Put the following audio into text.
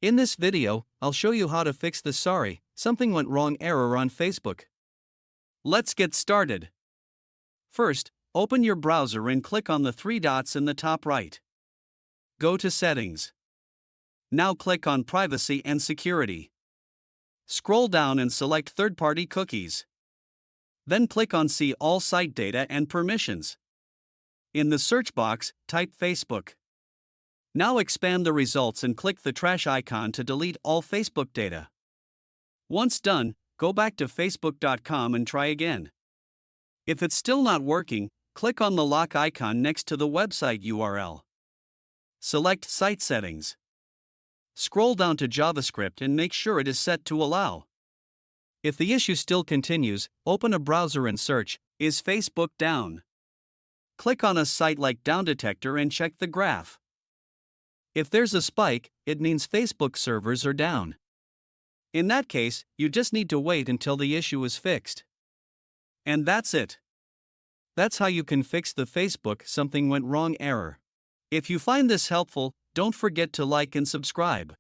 In this video, I'll show you how to fix the "sorry, something went wrong" error on Facebook. Let's get started. First, open your browser and click on the three dots in the top right. Go to Settings. Now click on Privacy and Security. Scroll down and select Third-party cookies. Then click on See All Site Data and Permissions. In the search box, type Facebook. Now expand the results and click the trash icon to delete all Facebook data. Once done, go back to facebook.com and try again. If it's still not working, click on the lock icon next to the website URL. Select Site Settings. Scroll down to JavaScript and make sure it is set to Allow. If the issue still continues, open a browser and search, "Is Facebook down?" Click on a site like Down Detector and check the graph. If there's a spike, it means Facebook servers are down. In that case, you just need to wait until the issue is fixed. And that's it. That's how you can fix the Facebook "something went wrong" error. If you find this helpful, don't forget to like and subscribe.